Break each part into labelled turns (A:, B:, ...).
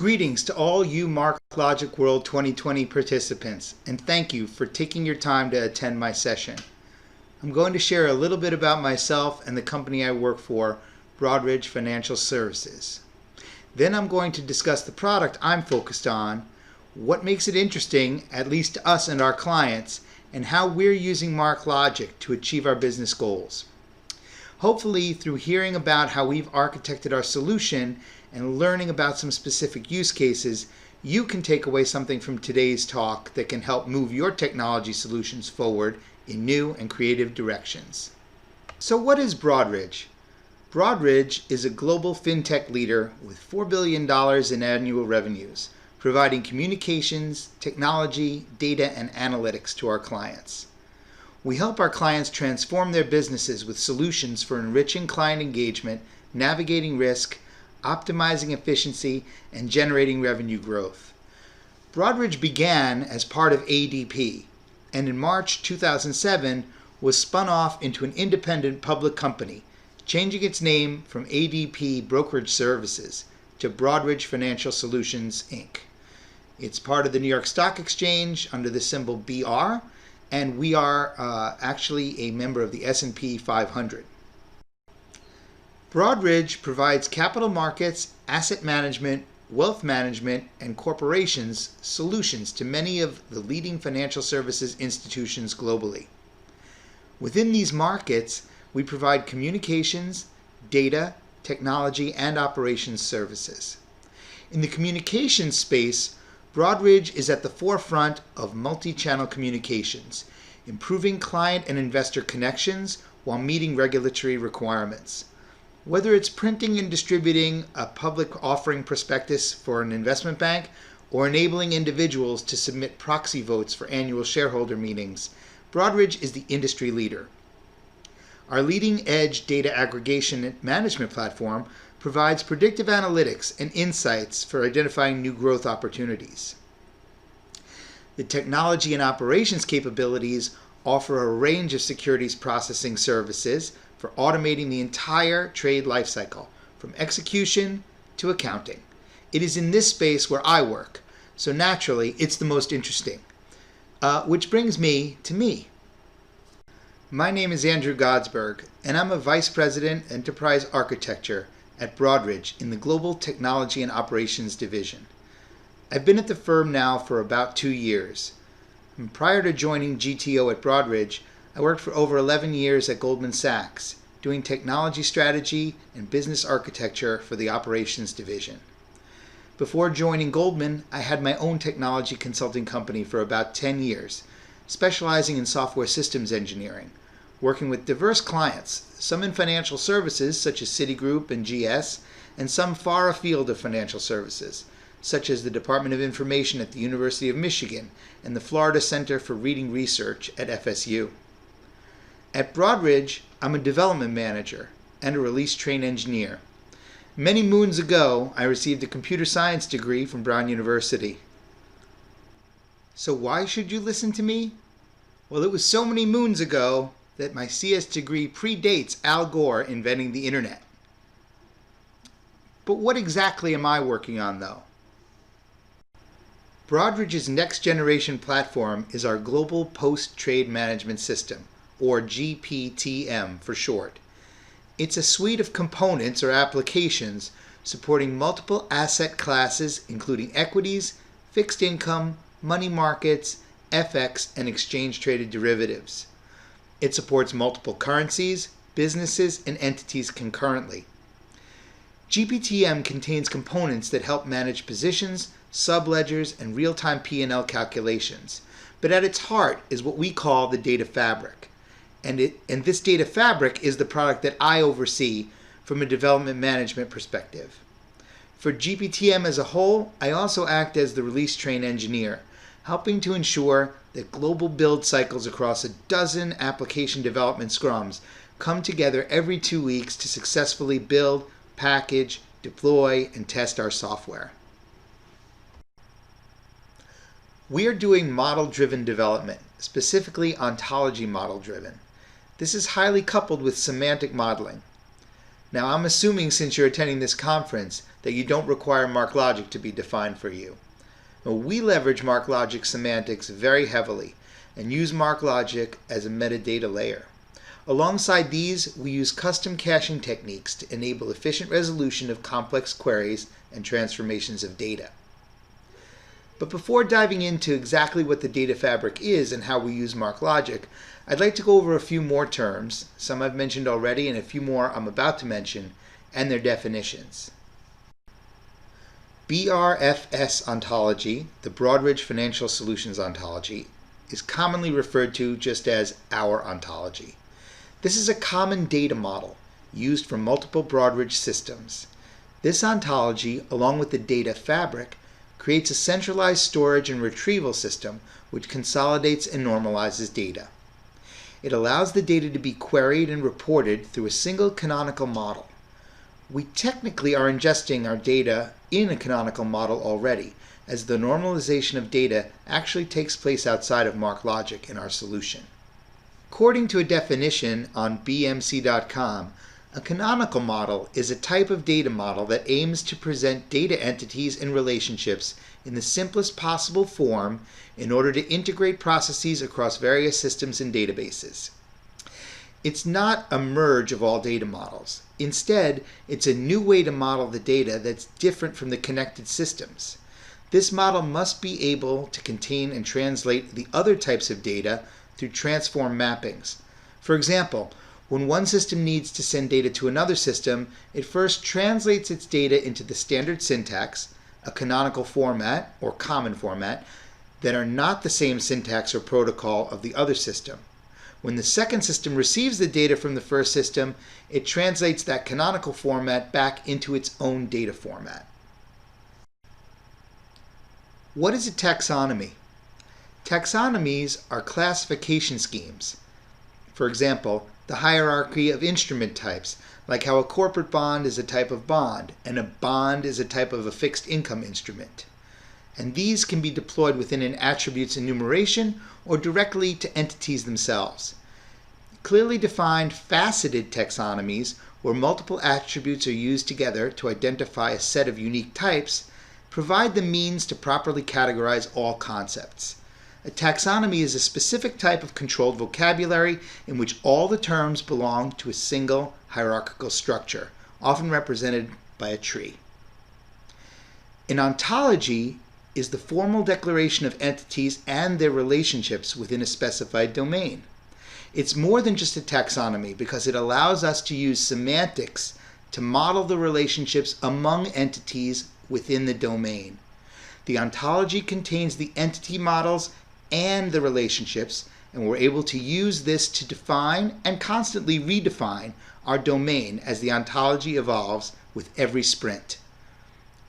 A: Greetings to all you MarkLogic World 2020 participants, and thank you for taking your time to attend my session. I'm going to share a little bit about myself and the company I work for, Broadridge Financial Services. Then I'm going to discuss the product I'm focused on, what makes it interesting, at least to us and our clients, and how we're using MarkLogic to achieve our business goals. Hopefully, through hearing about how we've architected our solution and learning about some specific use cases, you can take away something from today's talk that can help move your technology solutions forward in new and creative directions. So what is Broadridge? Broadridge is a global fintech leader with $4 billion in annual revenues, providing communications, technology, data, and analytics to our clients. We help our clients transform their businesses with solutions for enriching client engagement, navigating risk, optimizing efficiency, and generating revenue growth. Broadridge began as part of ADP, and in March 2007 was spun off into an independent public company, changing its name from ADP Brokerage Services to Broadridge Financial Solutions, Inc. It's part of the New York Stock Exchange under the symbol BR, and we are actually a member of the S&P 500. Broadridge provides capital markets, asset management, wealth management, and corporations solutions to many of the leading financial services institutions globally. Within these markets, we provide communications, data, technology, and operations services. In the communications space, Broadridge is at the forefront of multi-channel communications, improving client and investor connections while meeting regulatory requirements. Whether it's printing and distributing a public offering prospectus for an investment bank or enabling individuals to submit proxy votes for annual shareholder meetings, Broadridge is the industry leader. Our leading-edge data aggregation and management platform provides predictive analytics and insights for identifying new growth opportunities. The technology and operations capabilities offer a range of securities processing services for automating the entire trade lifecycle, from execution to accounting. It is in this space where I work, so naturally it's the most interesting. Which brings me to me. My name is Andrew Godsberg, and I'm a Vice President, Enterprise Architecture at Broadridge in the Global Technology and Operations Division. I've been at the firm now for about 2 years. And prior to joining GTO at Broadridge, I worked for over 11 years at Goldman Sachs, doing technology strategy and business architecture for the operations division. Before joining Goldman, I had my own technology consulting company for about 10 years, specializing in software systems engineering, working with diverse clients, some in financial services such as Citigroup and GS, and some far afield of financial services, such as the Department of Information at the University of Michigan and the Florida Center for Reading Research at FSU. At Broadridge, I'm a development manager and a release train engineer. Many moons ago, I received a computer science degree from Brown University. So why should you listen to me? Well, it was so many moons ago that my CS degree predates Al Gore inventing the internet. But what exactly am I working on, though? Broadridge's next generation platform is our Global Post-Trade Management System, or GPTM for short. It's a suite of components or applications supporting multiple asset classes, including equities, fixed income, money markets, FX, and exchange-traded derivatives. It supports multiple currencies, businesses, and entities concurrently. GPTM contains components that help manage positions, subledgers, and real-time P&L calculations. But at its heart is what we call the Data Fabric. And this Data Fabric is the product that I oversee from a development management perspective. For GPTM as a whole, I also act as the release train engineer, helping to ensure that global build cycles across a dozen application development scrums come together every 2 weeks to successfully build, package, deploy, and test our software. We are doing model-driven development, specifically ontology model-driven. This is highly coupled with semantic modeling. Now, I'm assuming since you're attending this conference that you don't require MarkLogic to be defined for you. Now, we leverage MarkLogic semantics very heavily and use MarkLogic as a metadata layer. Alongside these, we use custom caching techniques to enable efficient resolution of complex queries and transformations of data. But before diving into exactly what the Data Fabric is and how we use MarkLogic, I'd like to go over a few more terms, some I've mentioned already and a few more I'm about to mention, and their definitions. Brfss Ontology, the Broadridge Financial Solutions Ontology, is commonly referred to just as our ontology. This is a common data model used for multiple Broadridge systems. This ontology, along with the Data Fabric, creates a centralized storage and retrieval system which consolidates and normalizes data. It allows the data to be queried and reported through a single canonical model. We technically are ingesting our data in a canonical model already, as the normalization of data actually takes place outside of MarkLogic in our solution. According to a definition on bmc.com, a canonical model is a type of data model that aims to present data entities and relationships in the simplest possible form in order to integrate processes across various systems and databases. It's not a merge of all data models. Instead, it's a new way to model the data that's different from the connected systems. This model must be able to contain and translate the other types of data through transform mappings. For example, when one system needs to send data to another system, it first translates its data into the standard syntax, a canonical format or common format, that are not the same syntax or protocol of the other system. When the second system receives the data from the first system, it translates that canonical format back into its own data format. What is a taxonomy? Taxonomies are classification schemes. For example, the hierarchy of instrument types, like how a corporate bond is a type of bond and a bond is a type of a fixed income instrument. And these can be deployed within an attribute's enumeration or directly to entities themselves. Clearly defined faceted taxonomies, where multiple attributes are used together to identify a set of unique types, provide the means to properly categorize all concepts. A taxonomy is a specific type of controlled vocabulary in which all the terms belong to a single hierarchical structure, often represented by a tree. An ontology is the formal declaration of entities and their relationships within a specified domain. It's more than just a taxonomy because it allows us to use semantics to model the relationships among entities within the domain. The ontology contains the entity models and the relationships, and we're able to use this to define and constantly redefine our domain as the ontology evolves with every sprint.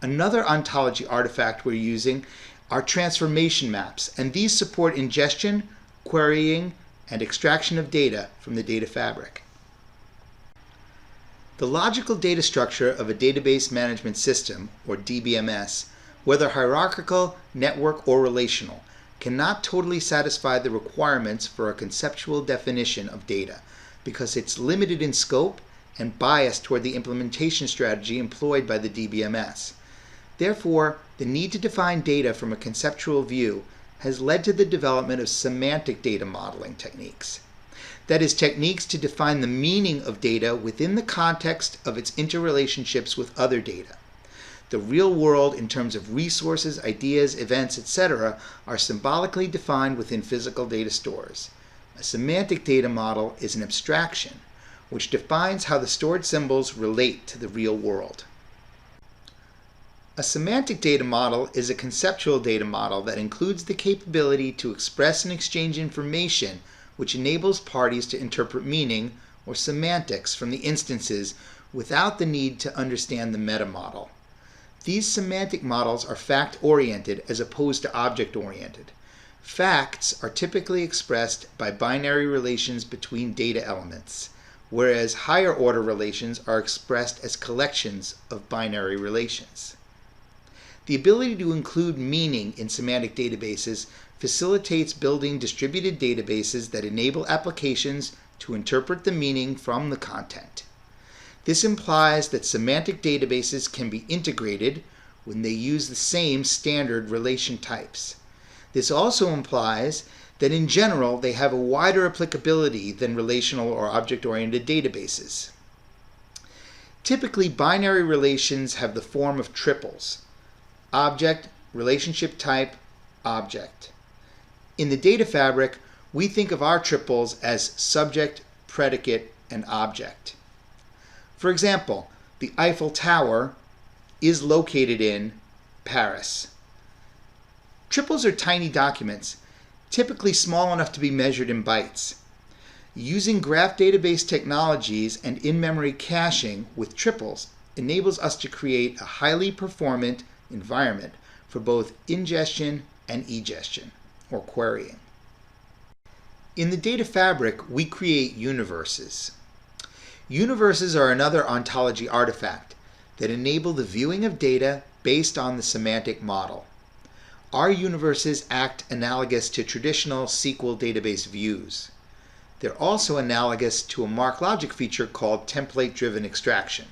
A: Another ontology artifact we're using are transformation maps, and these support ingestion, querying, and extraction of data from the data fabric. The logical data structure of a database management system, or DBMS, whether hierarchical, network, or relational, cannot totally satisfy the requirements for a conceptual definition of data because it's limited in scope and biased toward the implementation strategy employed by the DBMS. Therefore, the need to define data from a conceptual view has led to the development of semantic data modeling techniques. That is, techniques to define the meaning of data within the context of its interrelationships with other data. The real world, in terms of resources, ideas, events, etc., are symbolically defined within physical data stores. A semantic data model is an abstraction which defines how the stored symbols relate to the real world. A semantic data model is a conceptual data model that includes the capability to express and exchange information which enables parties to interpret meaning, or semantics, from the instances without the need to understand the meta-model. These semantic models are fact-oriented as opposed to object-oriented. Facts are typically expressed by binary relations between data elements, whereas higher-order relations are expressed as collections of binary relations. The ability to include meaning in semantic databases facilitates building distributed databases that enable applications to interpret the meaning from the content. This implies that semantic databases can be integrated when they use the same standard relation types. This also implies that in general they have a wider applicability than relational or object-oriented databases. Typically, binary relations have the form of triples: object, relationship type, object. In the data fabric, we think of our triples as subject, predicate, and object. For example, the Eiffel Tower is located in Paris. Triples are tiny documents, typically small enough to be measured in bytes. Using graph database technologies and in-memory caching with triples enables us to create a highly performant environment for both ingestion and egestion, or querying. In the data fabric, we create universes. Universes are another ontology artifact that enable the viewing of data based on the semantic model. Our universes act analogous to traditional SQL database views. They're also analogous to a MarkLogic feature called template-driven extraction.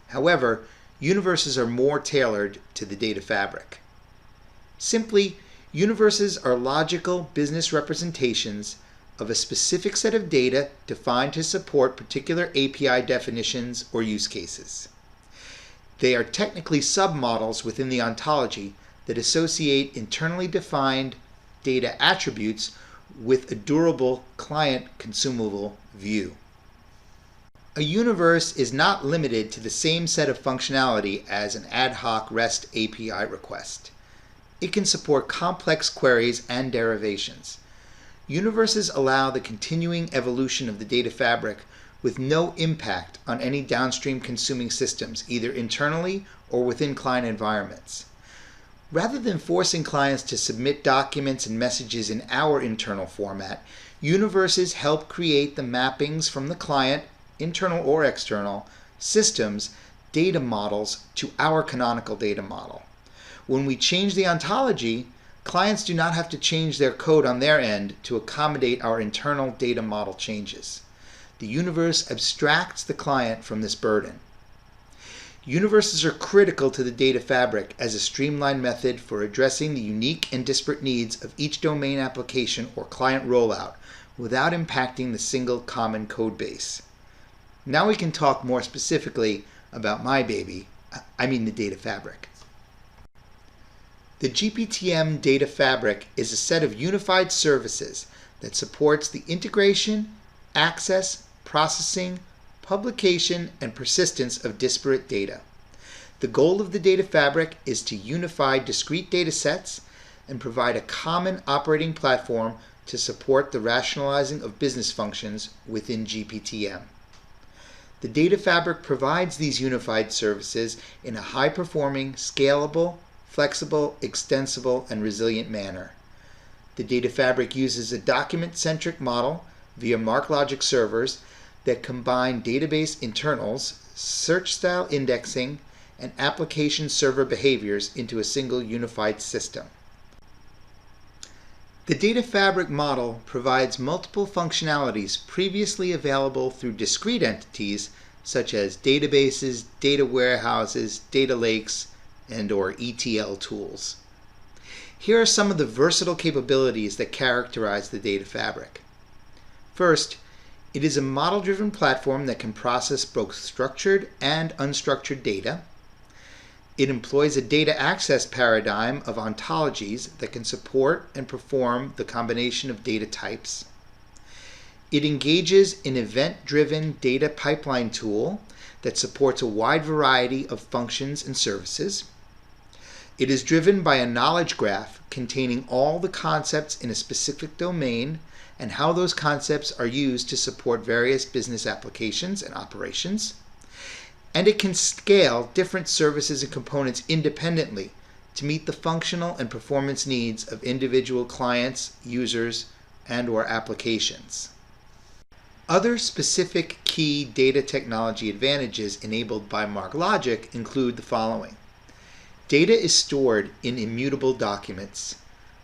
A: However, universes are more tailored to the data fabric. Simply, universes are logical business representations of a specific set of data defined to support particular API definitions or use cases. They are technically submodels within the ontology that associate internally defined data attributes with a durable client consumable view. A universe is not limited to the same set of functionality as an ad hoc REST API request. It can support complex queries and derivations. Universes allow the continuing evolution of the data fabric with no impact on any downstream consuming systems, either internally or within client environments. Rather than forcing clients to submit documents and messages in our internal format, universes help create the mappings from the client, internal or external, systems, data models to our canonical data model. When we change the ontology, clients do not have to change their code on their end to accommodate our internal data model changes. The universe abstracts the client from this burden. Universes are critical to the data fabric as a streamlined method for addressing the unique and disparate needs of each domain application or client rollout without impacting the single common code base. Now we can talk more specifically about my baby, the data fabric. The GPTM Data Fabric is a set of unified services that supports the integration, access, processing, publication, and persistence of disparate data. The goal of the data fabric is to unify discrete data sets and provide a common operating platform to support the rationalizing of business functions within GPTM. The data fabric provides these unified services in a high-performing, scalable, flexible, extensible, and resilient manner. The data fabric uses a document-centric model via MarkLogic servers that combine database internals, search-style indexing, and application server behaviors into a single unified system. The data fabric model provides multiple functionalities previously available through discrete entities such as databases, data warehouses, data lakes, and/or ETL tools. Here are some of the versatile capabilities that characterize the data fabric. First, it is a model-driven platform that can process both structured and unstructured data. It employs a data access paradigm of ontologies that can support and perform the combination of data types. It engages an event-driven data pipeline tool that supports a wide variety of functions and services. It is driven by a knowledge graph containing all the concepts in a specific domain and how those concepts are used to support various business applications and operations. And it can scale different services and components independently to meet the functional and performance needs of individual clients, users, and/or applications. Other specific key data technology advantages enabled by MarkLogic include the following. Data is stored in immutable documents.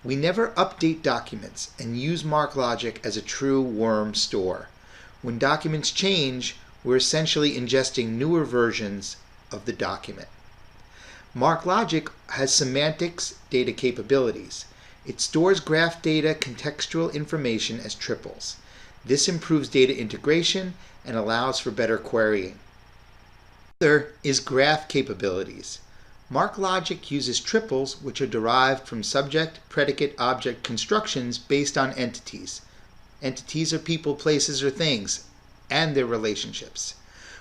A: We never update documents and use MarkLogic as a true worm store. When documents change, we're essentially ingesting newer versions of the document. MarkLogic has semantics data capabilities. It stores graph data contextual information as triples. This improves data integration and allows for better querying. Another is graph capabilities. MarkLogic uses triples, which are derived from subject, predicate, object constructions based on entities. Entities are people, places, or things, and their relationships.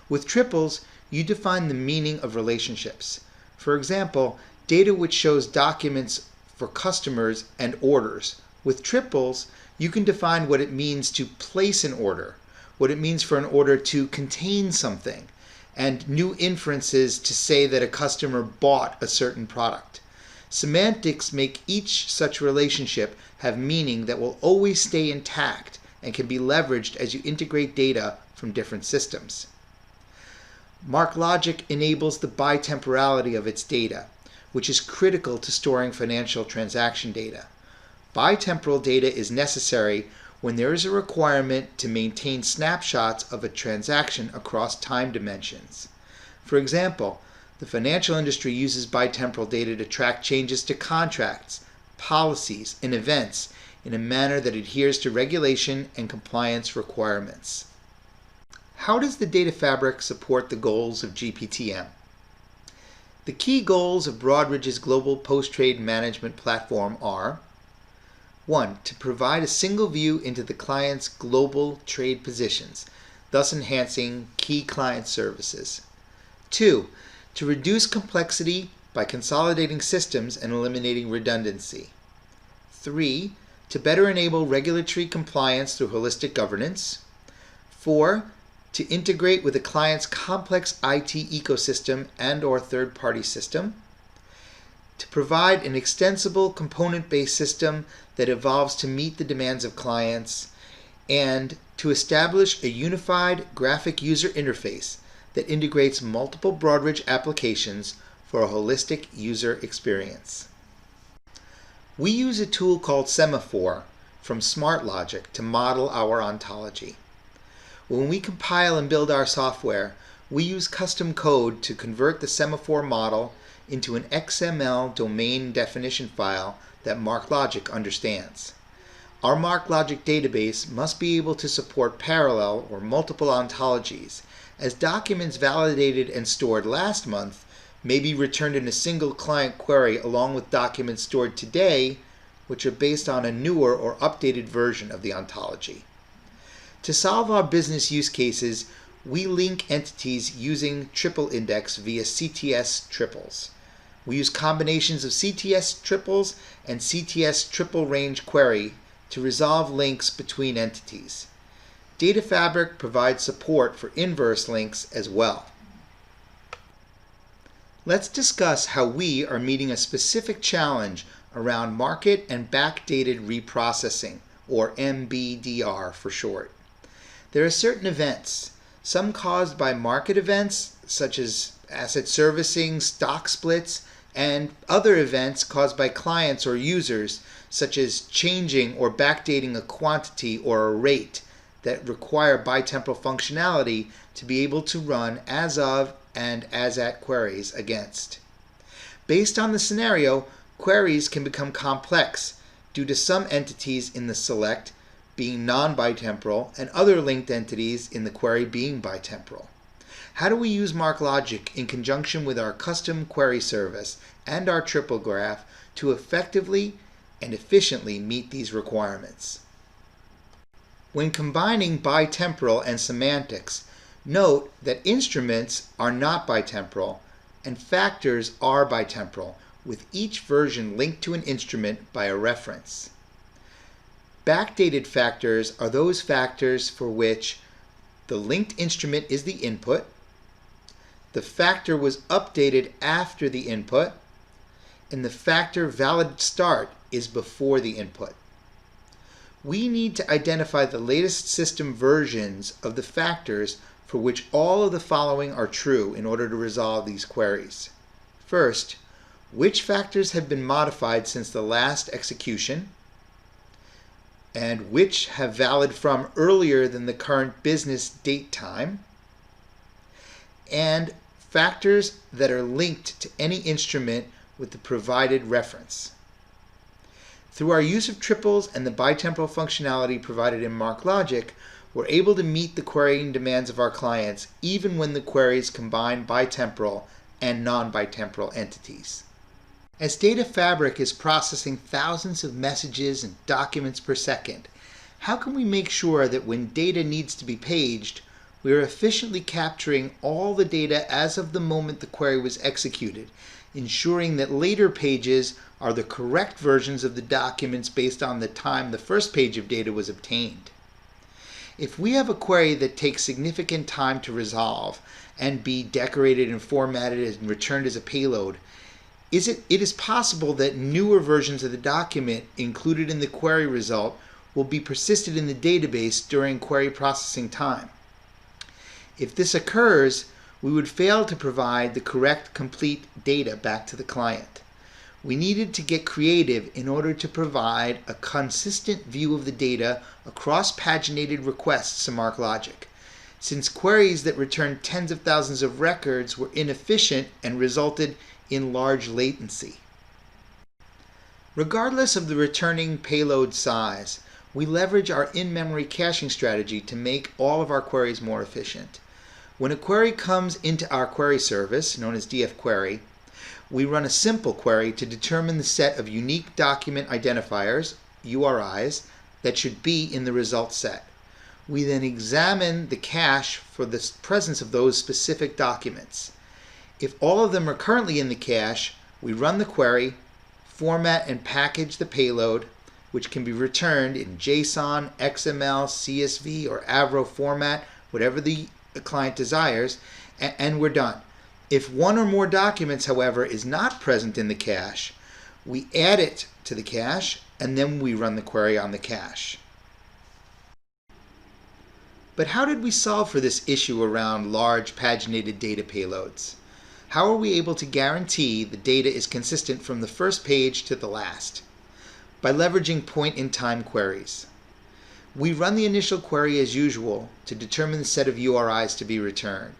A: With triples, you define the meaning of relationships. For example, data which shows documents for customers and orders. With triples, you can define what it means to place an order, what it means for an order to contain something, and new inferences to say that a customer bought a certain product. Semantics make each such relationship have meaning that will always stay intact and can be leveraged as you integrate data from different systems. MarkLogic enables the bitemporality of its data, which is critical to storing financial transaction data. Bitemporal data is necessary when there is a requirement to maintain snapshots of a transaction across time dimensions. For example, the financial industry uses bitemporal data to track changes to contracts, policies, and events in a manner that adheres to regulation and compliance requirements. How does the Data Fabric support the goals of GPTM? The key goals of Broadridge's global post-trade management platform are: 1. To provide a single view into the client's global trade positions, thus enhancing key client services. 2. To reduce complexity by consolidating systems and eliminating redundancy. 3. To better enable regulatory compliance through holistic governance. 4. To integrate with a client's complex IT ecosystem and/or third-party system. To provide an extensible component-based system that evolves to meet the demands of clients, and to establish a unified graphic user interface that integrates multiple Broadridge applications for a holistic user experience. We use a tool called Semaphore from MarkLogic to model our ontology. When we compile and build our software, we use custom code to convert the Semaphore model into an XML domain definition file that MarkLogic understands. Our MarkLogic database must be able to support parallel or multiple ontologies, as documents validated and stored last month may be returned in a single client query along with documents stored today, which are based on a newer or updated version of the ontology. To solve our business use cases, we link entities using triple index via CTS triples. We use combinations of CTS triples and CTS triple range query to resolve links between entities. Data Fabric provides support for inverse links as well. Let's discuss how we are meeting a specific challenge around market and backdated reprocessing, or MBDR for short. There are certain events, some caused by market events such as asset servicing, stock splits, and other events caused by clients or users such as changing or backdating a quantity or a rate that require bitemporal functionality to be able to run as of and as at queries against. Based on the scenario, queries can become complex due to some entities in the select being non-bitemporal and other linked entities in the query being bitemporal. How do we use MarkLogic in conjunction with our custom query service and our triple graph to effectively and efficiently meet these requirements? When combining bitemporal and semantics, note that instruments are not bitemporal and factors are bitemporal, with each version linked to an instrument by a reference. Backdated factors are those factors for which the linked instrument is the input, the factor was updated after the input, and the factor valid start is before the input. We need to identify the latest system versions of the factors for which all of the following are true in order to resolve these queries. First, which factors have been modified since the last execution, and which have valid from earlier than the current business date time. and factors that are linked to any instrument with the provided reference. Through our use of triples and the bitemporal functionality provided in MarkLogic, we're able to meet the querying demands of our clients even when the queries combine bitemporal and non-bitemporal entities. As Data Fabric is processing thousands of messages and documents per second, how can we make sure that when data needs to be paged, we are efficiently capturing all the data as of the moment the query was executed, ensuring that later pages are the correct versions of the documents based on the time the first page of data was obtained? If we have a query that takes significant time to resolve and be decorated and formatted and returned as a payload, it is possible that newer versions of the document included in the query result will be persisted in the database during query processing time. If this occurs, we would fail to provide the correct, complete data back to the client. We needed to get creative in order to provide a consistent view of the data across paginated requests to MarkLogic, since queries that returned tens of thousands of records were inefficient and resulted in large latency. Regardless of the returning payload size, we leverage our in-memory caching strategy to make all of our queries more efficient. When a query comes into our query service, known as DF Query, we run a simple query to determine the set of unique document identifiers, URIs, that should be in the result set. We then examine the cache for the presence of those specific documents. If all of them are currently in the cache, we run the query, format and package the payload, which can be returned in JSON, XML, CSV, or Avro format, whatever the client desires, and we're done. If one or more documents, however, is not present in the cache, we add it to the cache, and then we run the query on the cache. But how did we solve for this issue around large paginated data payloads? How are we able to guarantee the data is consistent from the first page to the last? By leveraging point-in-time queries. We run the initial query as usual to determine the set of URIs to be returned.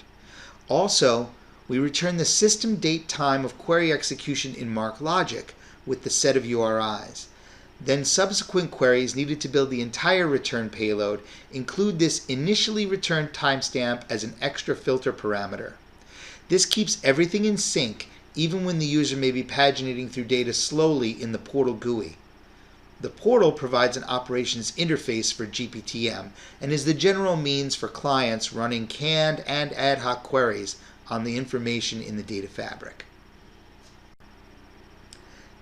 A: Also, we return the system date time of query execution in MarkLogic with the set of URIs. Then subsequent queries needed to build the entire return payload include this initially returned timestamp as an extra filter parameter. This keeps everything in sync even when the user may be paginating through data slowly in the portal GUI. The portal provides an operations interface for GPTM and is the general means for clients running canned and ad hoc queries on the information in the Data Fabric.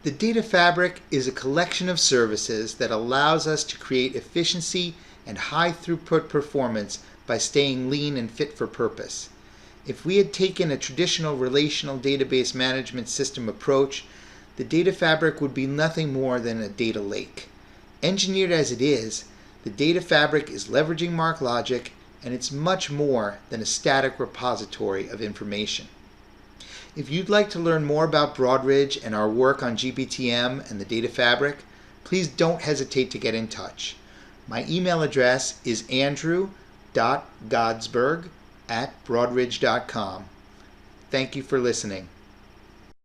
A: The Data Fabric is a collection of services that allows us to create efficiency and high throughput performance by staying lean and fit for purpose. If we had taken a traditional relational database management system approach, the Data Fabric would be nothing more than a data lake. Engineered as it is, the Data Fabric is leveraging MarkLogic, and it's much more than a static repository of information. If you'd like to learn more about Broadridge and our work on GPTM and the Data Fabric, please don't hesitate to get in touch. My email address is andrew.godsberg@broadridge.com. Thank you for listening.